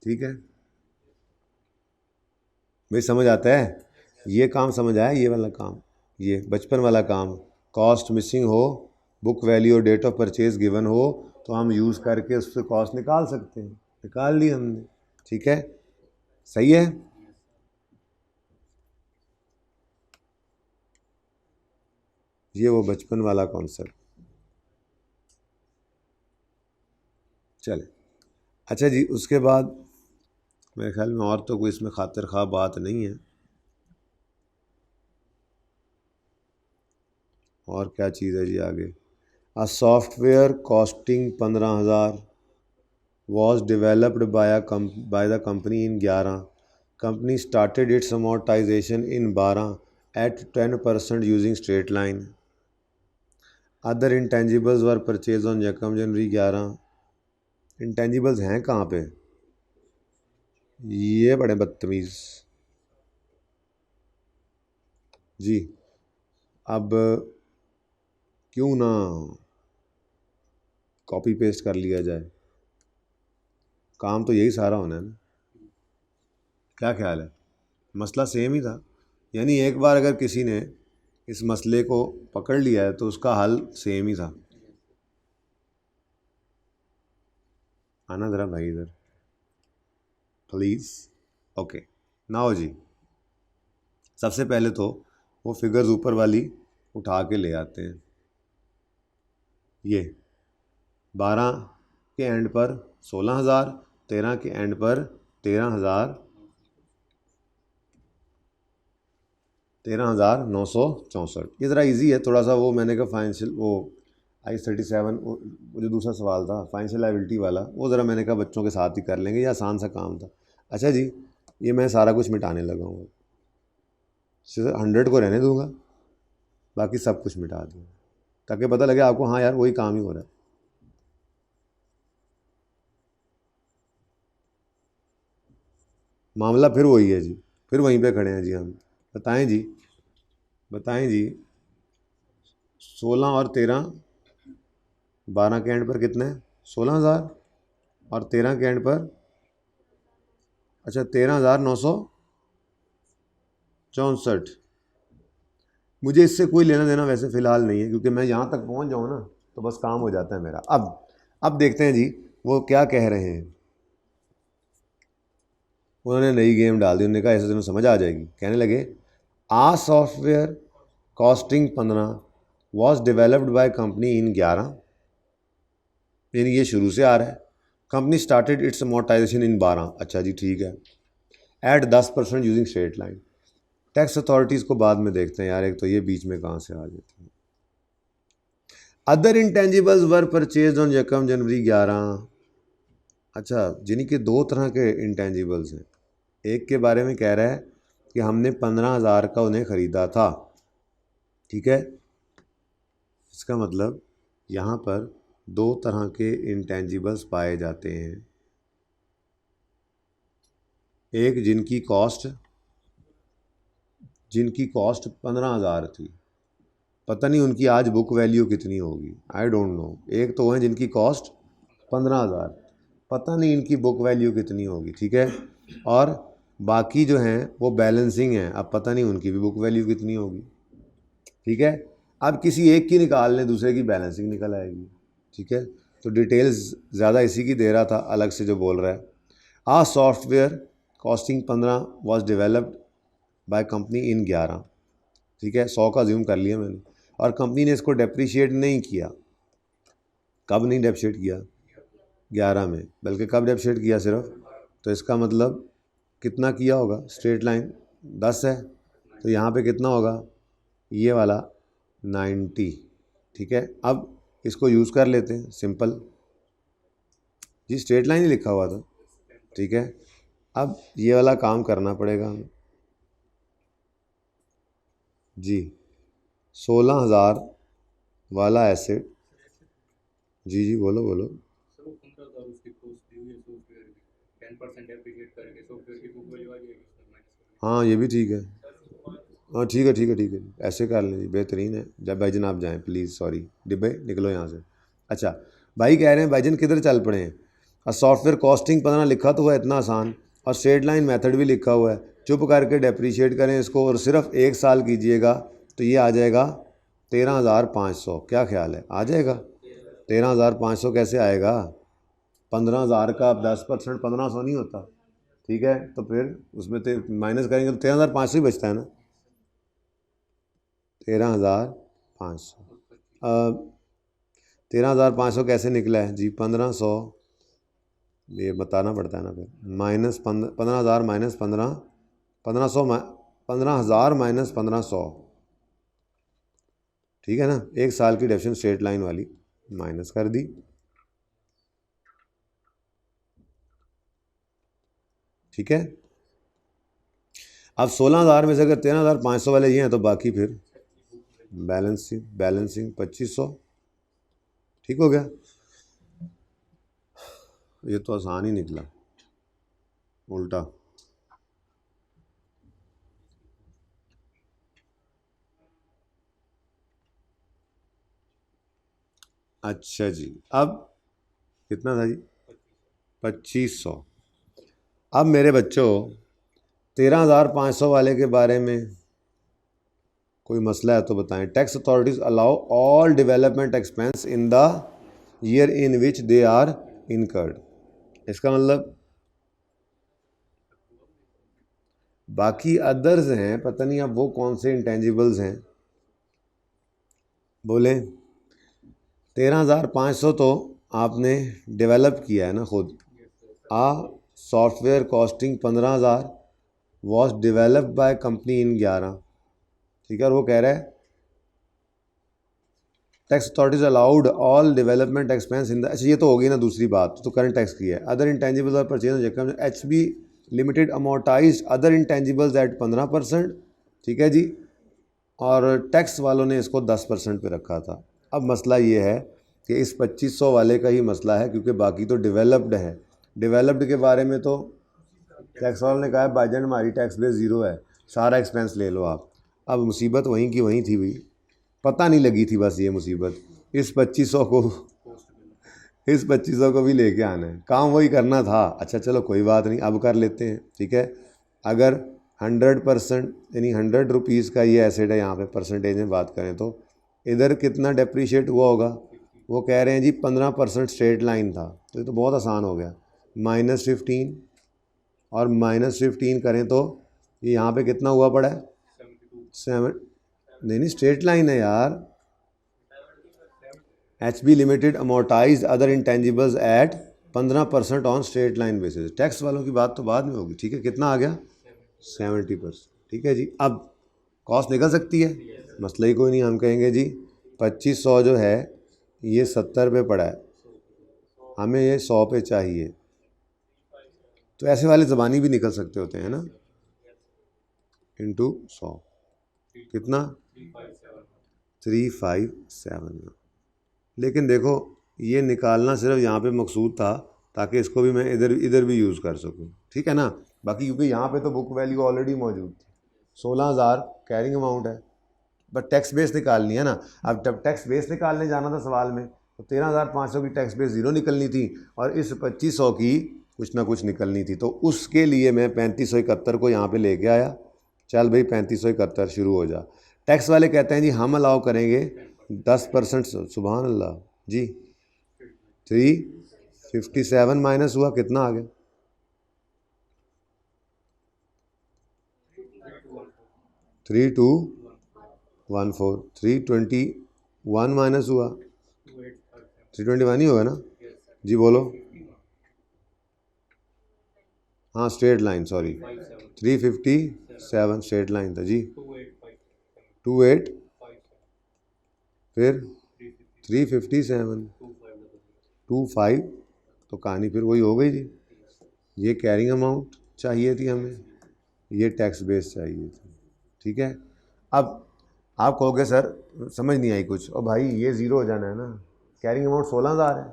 Speaker 1: ठीक है भाई, समझ आता है? ये काम समझ आया? ये वाला काम, ये बचपन वाला काम, कॉस्ट मिसिंग हो, बुक वैल्यू और डेट ऑफ परचेज गिवन हो, तो हम यूज़ करके उससे कॉस्ट निकाल सकते हैं। निकाल ली हमने। ठीक है, सही है। ये वो बचपन वाला कॉन्सेप्ट। चले, अच्छा जी, उसके बाद मेरे ख्याल में और तो कोई इसमें खातिर खा बात नहीं है। और क्या चीज़ है जी आगे? A software costing 15,000 was developed by the company in 11. Company started its amortization in 12 at 10% using straight line. Other intangibles were purchased on January 11. Intangibles हैं कहाँ पे? ये बड़े बदतमीज़ जी। अब क्यों ना कॉपी पेस्ट कर लिया जाए, काम तो यही सारा होना है ना। क्या ख्याल है? मसला सेम ही था, यानी एक बार अगर किसी ने इस मसले को पकड़ लिया है तो उसका हल सेम ही था। आना ज़रा भाई इधर प्लीज़। ओके, नाउ जी, सबसे पहले तो वो फिगर्स ऊपर वाली उठा के ले आते हैं। ये 12 के एंड पर 16,000, 13 के एंड पर 13,000, 13,964। ये ज़रा इजी है थोड़ा सा। वो मैंने कहा फाइनेंशियल, वो IAS 37 वो जो दूसरा सवाल था फाइनेंशियल लायबिलिटी वाला, वो ज़रा मैंने कहा बच्चों के साथ ही कर लेंगे, ये आसान सा काम था। अच्छा जी, ये मैं सारा कुछ मिटाने लगा हूँ। 100 को रहने दूंगा, बाकी सब कुछ मिटा दूँगा, ताकि पता लगे आपको हाँ यार वही काम ही हो रहा है। मामला फिर वही है जी, फिर वहीं पे खड़े हैं जी हम। बताएं जी, बताएं जी। 16 और 13, 12 के एंड पर कितने? 16,000, और 13 के एंड पर अच्छा 13,964। मुझे इससे कोई लेना देना वैसे फ़िलहाल नहीं है, क्योंकि मैं यहाँ तक पहुँच जाऊँ ना तो बस काम हो जाता है मेरा। अब देखते हैं जी वो क्या कह रहे हैं। उन्होंने नई गेम डाल दी, उन्होंने कहा ऐसे तुम्हें समझ आ जाएगी। कहने लगे a software costing 15 was developed by company in 11, यानी ये शुरू से आ रहा है। Company started its amortisation in 12। अच्छा जी ठीक है, at 10% using straight line. Tax authorities को बाद में देखते हैं यार, एक तो ये बीच में कहाँ से आ जाती है। Other intangibles were purchase on January 11। अच्छा, जिन्हीं के दो तरह के इंटेंजिबल्स हैं। एक के बारे में कह रहा है कि हमने 15,000 का उन्हें ख़रीदा था। ठीक है, इसका मतलब यहाँ पर दो तरह के इंटेंजिबल्स पाए जाते हैं। एक जिनकी कॉस्ट 15,000 थी, पता नहीं उनकी आज बुक वैल्यू कितनी होगी, आई डोंट नो। एक तो है जिनकी कॉस्ट 15,000, पता नहीं इनकी बुक वैल्यू कितनी होगी। ठीक है, और बाकी जो हैं वो बैलेंसिंग हैं, अब पता नहीं उनकी भी बुक वैल्यू कितनी होगी। ठीक है, अब किसी एक की निकाल लें, दूसरे की बैलेंसिंग निकल आएगी। ठीक है, तो डिटेल्स ज़्यादा इसी की दे रहा था, अलग से जो बोल रहा है। A software costing 15 was developed by company in 11। ठीक है, 100 का ज्यूम कर लिया मैंने, और कंपनी ने इसको डेप्रीशिएट नहीं किया। कब नहीं डेप्रीशिएट किया? 11 में, बल्कि कब डेप्रीशिएट किया सिर्फ? तो इसका मतलब कितना किया होगा? स्ट्रेट लाइन 10 है, तो यहाँ पे कितना होगा? ये वाला 90। ठीक है, अब इसको यूज़ कर लेते हैं, सिंपल जी, स्ट्रेट लाइन ही लिखा हुआ था। ठीक है, अब ये वाला काम करना पड़ेगा हमें जी। 16,000 वाला एसेट, जी जी बोलो बोलो। हाँ ये भी ठीक है, हाँ ठीक है ठीक है ठीक है, ऐसे कर लें, बेहतरीन है। जब भाईजान आप जाएं प्लीज़, सॉरी डिब्बे निकलो यहाँ से। अच्छा, भाई कह रहे हैं भाईजान किधर चल पड़े हैं? और सॉफ्टवेयर कॉस्टिंग 15 लिखा तो हुआ है, इतना आसान, और स्ट्रेट लाइन मेथड भी लिखा हुआ है। चुप करके डेप्रीशिएट करें इसको, और सिर्फ 1 साल कीजिएगा तो ये आ जाएगा 13,500। क्या ख्याल है, आ जाएगा? 13,500 कैसे आएगा? 15,000 का 10% 1,500 नहीं होता। ठीक है, तो फिर उसमें माइनस करेंगे तो 13,500 ही बचता है ना। 13,500, 13,500 कैसे निकला है जी? 1,500, ये बताना पड़ता है ना फिर, माइनस 15,000 माइनस 15, 1,500 15,000 माइनस 1,500। ठीक है ना, 1 साल की डेफिनेशन स्ट्रेट लाइन वाली माइनस कर दी। ठीक है, अब 16,000 में से अगर 13,500 वाले ये हैं तो बाकी फिर बैलेंसिंग 2,500। ठीक हो गया, ये तो आसान ही निकला, उल्टा। अच्छा जी, अब कितना था जी? 2,500। अब मेरे बच्चों 13,500 वाले के बारे में कोई मसला है तो बताएं। Tax authorities allow all development expense in the year in which they are incurred. इसका मतलब बाकी अदर्स हैं, पता नहीं अब वो कौन से इंटेंजिबल्स हैं, बोले 13,500 तो आपने डेवलप किया है ना खुद। A software costing 15,000 was developed by company in 11। ठीक है, और वो कह रहा है tax authorities allowed all development expense in the, अच्छा ये तो होगी ना दूसरी बात, तो करंट टैक्स की है। अदर इंटेंजिबल्स और purchase HB limited amortize other intangibles at 15%। ठीक है जी, और टैक्स वालों ने इसको 10% पे रखा था। अब मसला ये है कि इस 2,500 वाले का ही मसला है, क्योंकि बाकी तो डेवलप्ड है। डेवलप्ड के बारे में तो टैक्स वालों ने कहा है भाईजान हमारी टैक्स बेस ज़ीरो है, सारा एक्सपेंस ले लो आप। अब मुसीबत वहीं की वहीं थी भाई, पता नहीं लगी थी बस ये मुसीबत। इस 2,500 को भी लेके आना है, काम वही करना था। अच्छा चलो कोई बात नहीं, अब कर लेते हैं। ठीक है, अगर 100% यानी 100 रुपीज़ का ये एसेट है, यहाँ पे परसेंटेज में बात करें तो इधर कितना डेप्रीशिएट हुआ होगा? वो कह रहे हैं जी 15% स्ट्रेट लाइन था, तो ये तो बहुत आसान हो गया। -15 और -15 करें तो ये यहाँ पे कितना हुआ पड़ा है? 7। नहीं स्ट्रेट लाइन है यार। HB limited amortize other intangibles at 15% on straight line basis. Tax वालों की बात तो बाद में होगी। ठीक है, कितना आ गया? 70%। ठीक है जी, अब कॉस्ट निकल सकती है, मसला ही कोई नहीं। हम कहेंगे जी 2,500 जो है ये 70 पे पड़ा है, हमें ये 100 पे चाहिए। तो ऐसे वाले ज़बानी भी निकल सकते होते हैं ना। इंटू 100 कितना 357। लेकिन देखो ये निकालना सिर्फ यहाँ पे मकसूद था ताकि इसको भी मैं इधर भी यूज़ कर सकूँ, ठीक है ना। बाकी क्योंकि यहाँ पे तो बुक वैल्यू ऑलरेडी मौजूद थी, 16,000 कैरिंग अमाउंट है, बट टैक्स बेस निकालनी है ना। अब जब टैक्स बेस निकालने जाना था सवाल में तो 13,500 की टैक्स बेस ज़ीरो निकलनी थी और इस 2500 की कुछ ना कुछ निकलनी थी। तो उसके लिए मैं 3571 को यहाँ पे लेके आया। चल भाई 3571 शुरू हो जा। टैक्स वाले कहते हैं जी हम अलाउ करेंगे 10%। सुभान अल्लाह जी। 357 माइनस हुआ कितना आ गया 3214। 321 माइनस हुआ 321 ही होगा ना जी, बोलो। हाँ straight line, sorry 357 straight line था जी। 28 फिर 357 25 तो कहानी फिर वही हो गई जी। ये कैरिंग अमाउंट चाहिए थी हमें, ये टैक्स बेस चाहिए थी, ठीक है। अब आप कहोगे सर समझ नहीं आई कुछ, और भाई ये ज़ीरो हो जाना है ना। कैरिंग अमाउंट 16,000 है,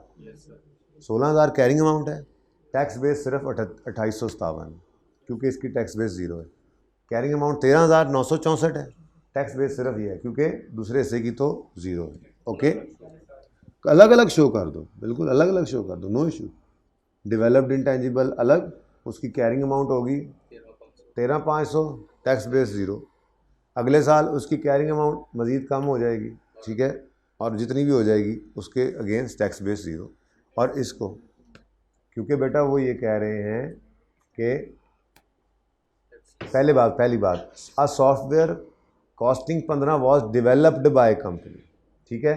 Speaker 1: 16,000 कैरिंग अमाउंट है, टैक्स बेस सिर्फ 2857 क्योंकि इसकी टैक्स बेस ज़ीरो है। कैरिंग अमाउंट 13,964 है, टैक्स बेस सिर्फ ये है क्योंकि दूसरे हिस्से की तो ज़ीरो है। ओके, अलग अलग शो कर दो, बिल्कुल अलग अलग शो कर दो, नो इशू। डेवलप्ड इंटेंजिबल अलग, उसकी कैरिंग अमाउंट होगी 13,500, टैक्स बेस ज़ीरो। अगले साल उसकी कैरिंग अमाउंट मज़ीद कम हो जाएगी, ठीक है, और जितनी भी हो जाएगी उसके अगेंस्ट टैक्स बेस ज़ीरो। और इसको क्योंकि बेटा वो ये कह रहे हैं कि पहली बात a software costing 15 was developed by company, ठीक है।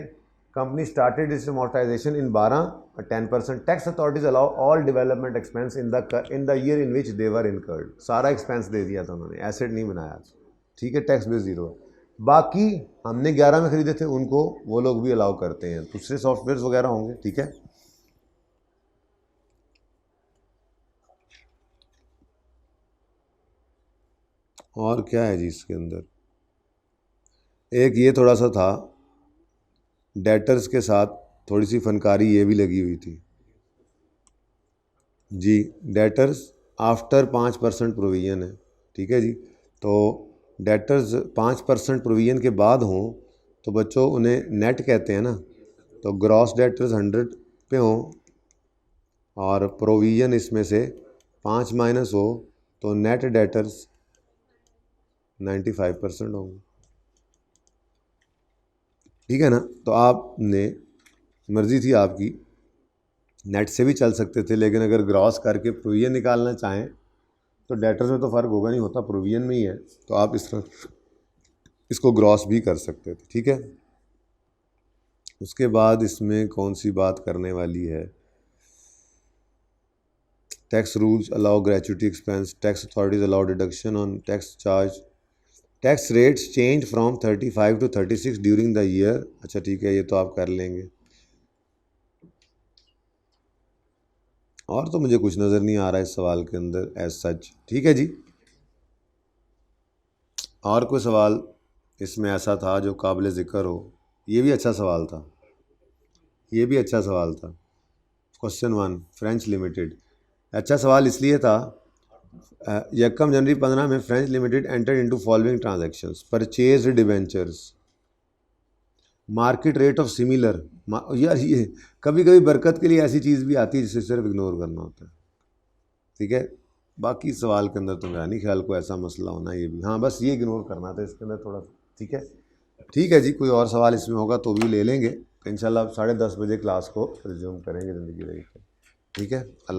Speaker 1: Company started its amortisation in 12 और 10%। Tax authorities allow all development expense in the year in which they were incurred. सारा एक्सपेंस दे दिया था उन्होंने, एसेट नहीं बनाया, ठीक है, टैक्स बेस ज़ीरो है। बाकी हमने 11 में ख़रीदे थे उनको वो लोग भी अलाउ करते हैं, दूसरे सॉफ्टवेयर वगैरह होंगे, ठीक है। और क्या है जी इसके अंदर, एक ये थोड़ा सा था, डेटर्स के साथ थोड़ी सी फनकारी ये भी लगी हुई थी जी। डेटर्स आफ्टर 5% प्रोविज़न है, ठीक है जी। तो डेटर्स 5% प्रोविज़न के बाद हों तो बच्चों उन्हें नेट कहते हैं ना। तो ग्रॉस डेटर्स 100 पे हों और प्रोविज़न इसमें से 5 माइनस हो तो नेट डेटर्स 95% होंगे, ठीक है ना। तो आपने मर्ज़ी थी आपकी, नेट से भी चल सकते थे, लेकिन अगर ग्रॉस करके प्रोविज़न निकालना चाहें तो डेटर्स में तो फ़र्क होगा नहीं, होता प्रोविज़न में ही है, तो आप इस तरह इसको ग्रॉस भी कर सकते थे, ठीक है। उसके बाद इसमें कौन सी बात करने वाली है, tax rules allow gratuity expense, tax authorities allow deduction on tax charge, tax rates change from 35 to 36 during the year. अच्छा ठीक है, ये तो आप कर लेंगे। और तो मुझे कुछ नज़र नहीं आ रहा है इस सवाल के अंदर एज सच, ठीक है जी। और कोई सवाल इसमें ऐसा था जो काबिल ज़िक्र हो? ये भी अच्छा सवाल था, ये भी अच्छा सवाल था। क्वेश्चन 1 फ्रेंच लिमिटेड, अच्छा सवाल इसलिए था, यकम जनवरी 15 में French limited entered into following transactions, purchase debentures, market rate of similar. यार ये कभी कभी बरकत के लिए ऐसी चीज़ भी आती है जिसे सिर्फ इग्नोर करना होता है, ठीक है। बाकी सवाल के अंदर तो मेरा नहीं ख्याल को ऐसा मसला होना, ये भी हाँ बस ये इग्नोर करना था इसके अंदर थोड़ा, ठीक है। ठीक है जी, कोई और सवाल इसमें होगा तो भी ले लेंगे इंशाल्लाह। 10:30 बजे क्लास को रिज्यूम करेंगे ज़िंदगी रही, ठीक है।